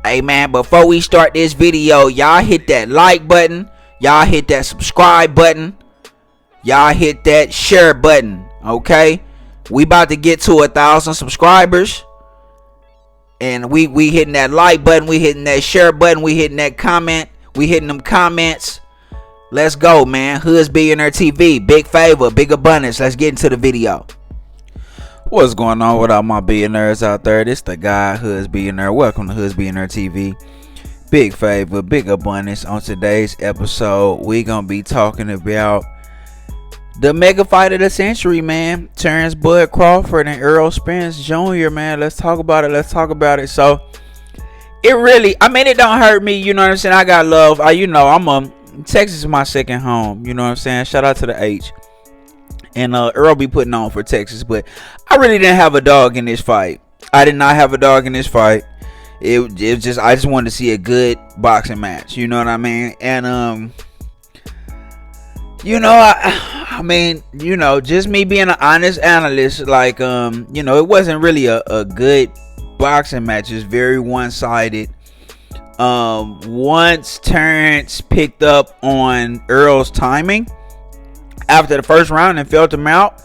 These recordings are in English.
Hey man, before we start this video, y'all hit that like button, y'all hit that subscribe button, y'all hit that share button. Okay, we about to get to 1,000 subscribers, and we hitting that like button, we hitting that share button, we hitting that comment, we hitting them comments. Let's go, man. Hoods Billionaire TV, big favor, big abundance. Let's get into the video. What's going on with all my billionaires out there? This the guy, Hoods Billionaire. Welcome to Hoods Billionaire TV. Big favor, big abundance. On today's episode, we gonna be talking about the mega fight of the century, man. Terence Bud Crawford and Errol Spence Jr., man. Let's talk about it. So, it really, it don't hurt me. You know what I'm saying? I got love. Texas is my second home. You know what I'm saying? Shout out to the H. And Erol be putting on for Texas, but I really didn't have a dog in this fight. I did not have a dog in this fight. I just wanted to see a good boxing match. You know what I mean? And just me being an honest analyst, it wasn't really a good boxing match. It's very one-sided. Once Terence picked up on Erol's timing after the first round and felt him out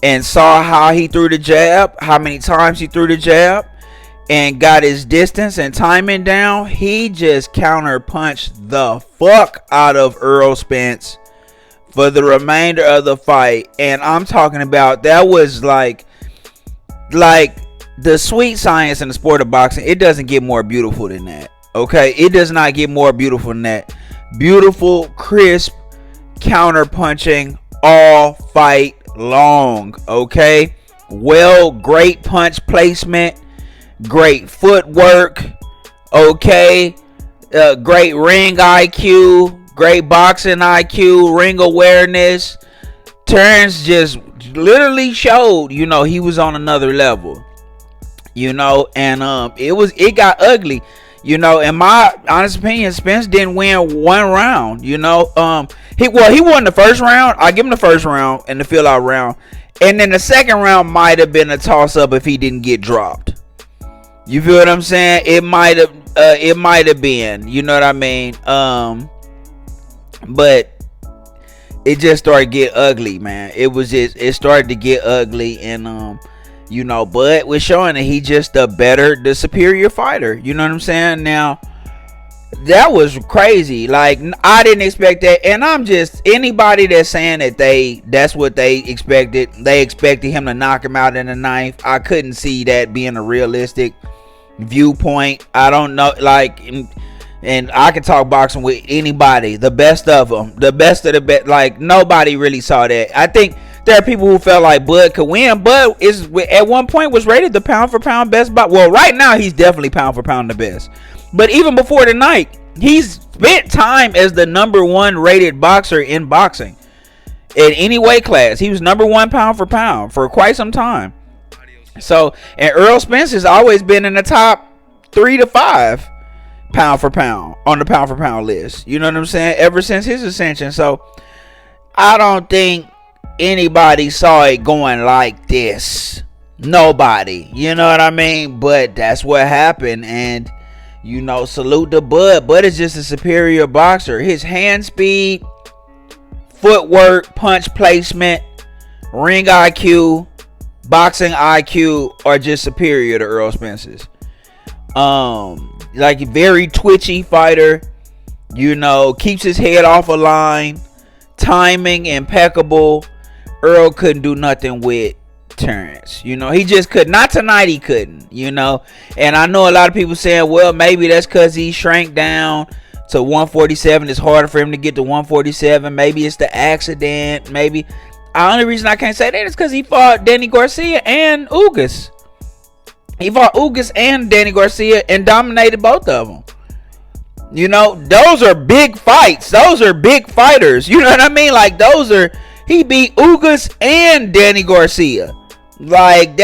and saw how he threw the jab, how many times he threw the jab, and got his distance and timing down, he just counter punched the fuck out of Errol Spence for the remainder of the fight. And I'm talking about, that was like the sweet science in the sport of boxing. It doesn't get more beautiful than that. Okay, it does not get more beautiful than that. Beautiful, crisp counter punching all fight long. Okay, great punch placement, great footwork. Okay, great ring IQ, great boxing IQ, ring awareness. Terence just literally showed, he was on another level. And it got ugly. In my honest opinion, Spence didn't win one round. He won the first round. I give him the first round and the fill out round, and then the second round might have been a toss up if he didn't get dropped. You feel what I'm saying? It might have been. You know what I mean? But it just started to get ugly, man. It started to get ugly, and Bud was showing that he just the superior fighter. You know what I'm saying? Now, that was crazy. Like, I didn't expect that. And I'm just, anybody that's saying that that's what they expected. They expected him to knock him out in the ninth. I couldn't see that being a realistic viewpoint. I don't know. And I can talk boxing with anybody. The best of them. The best of the best. Like, nobody really saw that. I think there are people who felt like Bud could win. Bud at one point was rated the pound for pound best boxer. Well, right now he's definitely pound for pound the best. But even before the night, he's spent time as the #1 rated boxer in boxing in any weight class. He was #1 pound for pound for quite some time. So, and Errol Spence has always been in the top 3 to 5 pound for pound on the pound for pound list. You know what I'm saying? Ever since his ascension. So, I don't think anybody saw it going like this. Nobody. You know what I mean? But that's what happened. And salute to Bud. Bud is just a superior boxer. His hand speed, footwork, punch placement, ring IQ, boxing IQ are just superior to Errol Spence's. Like a very twitchy fighter. Keeps his head off a line. Timing impeccable. Errol couldn't do nothing with Terence. He just could. Not tonight, he couldn't. And I know a lot of people saying, well, maybe that's because he shrank down to 147. It's harder for him to get to 147. Maybe it's the accident. Maybe. The only reason I can't say that is because he fought Danny Garcia and Ugas. He fought Ugas and Danny Garcia and dominated both of them. Those are big fights. Those are big fighters. You know what I mean? Like, he beat Ugas and Danny Garcia. Like,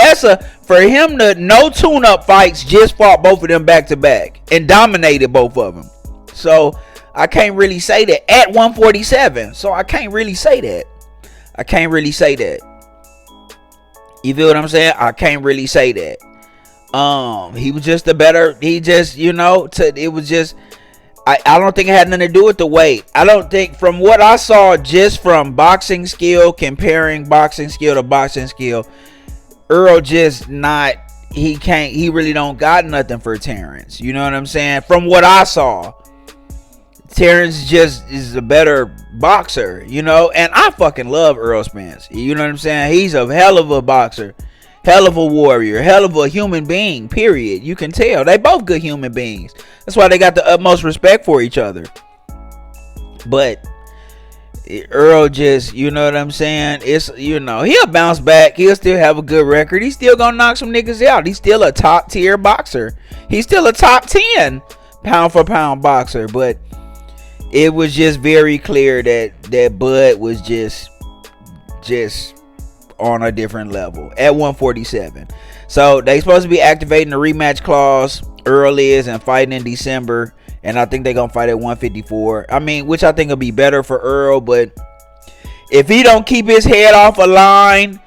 for him to no tune-up fights, just fought both of them back to back and dominated both of them. So I can't really say that at 147. So I can't really say that. You feel what I'm saying? I can't really say that. He was just a better. He just, it was just. I don't think it had nothing to do with the weight. I don't think, from what I saw, just from boxing skill, comparing boxing skill to boxing skill, Errol just not. He really don't got nothing for Terence. You know what I'm saying? From what I saw, Terence just is a better boxer, and I fucking love Errol Spence. You know what I'm saying? He's a hell of a boxer, hell of a warrior, hell of a human being, period. You can tell. They both good human beings. That's why they got the utmost respect for each other. But Errol just, you know what I'm saying? It's, he'll bounce back. He'll still have a good record. He's still gonna knock some niggas out. He's still a top tier boxer. He's still a top 10 pound for pound boxer. But it was just very clear that Bud was just on a different level at 147. So they supposed to be activating the rematch clause. Errol is, and fighting in December, and I think they're gonna fight at 154. I mean, which I think will be better for Errol. But if he don't keep his head off a line,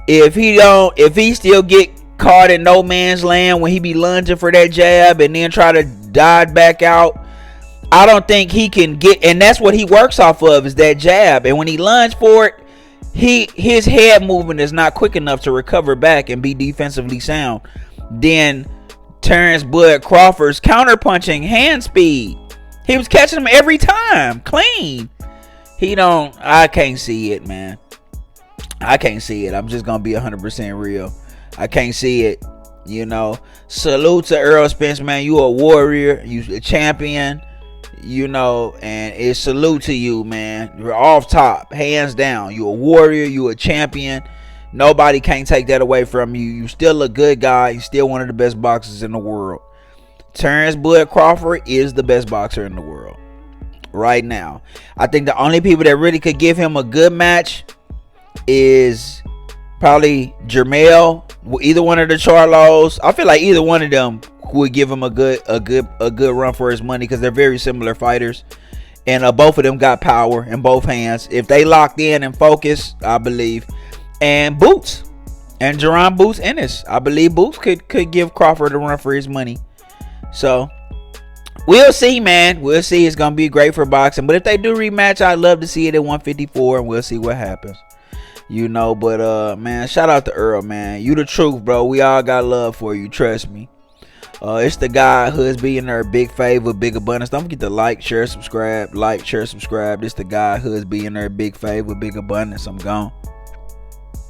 if he still get caught in no man's land when he be lunging for that jab and then try to dive back out, I don't think he can get. And that's what he works off of, is that jab. And when he lunge for it, his head movement is not quick enough to recover back and be defensively sound. Then Terence Bud Crawford's counterpunching hand speed, he was catching him every time clean. I can't see it, man. I can't see it. I'm just gonna be 100% real. I can't see it. Salute to Errol Spence, man. You a warrior, you a champion, and it's salute to you, man. You're off top, hands down. You a warrior, you a champion. Nobody can't take that away from you. You still a good guy. You still one of the best boxers in the world. Terence Bud Crawford is the best boxer in the world right now. I think the only people that really could give him a good match is probably Jermell, either one of the Charlos. I feel like either one of them would give him a good run for his money, because they're very similar fighters, and both of them got power in both hands if they locked in and focused, I believe. And Boots, and Jerron Boots Ennis, I believe Boots could give Crawford a run for his money. So we'll see, man. We'll see. It's gonna be great for boxing. But if they do rematch, I'd love to see it at 154, and we'll see what happens. But man, shout out to Errol, man. You the truth, bro. We all got love for you. Trust me. It's the guy, Husby, in there, big favor, big abundance. Don't forget to like, share, subscribe. Like, share, subscribe. It's the guy, Husby, in there, big favor, big abundance. I'm gone.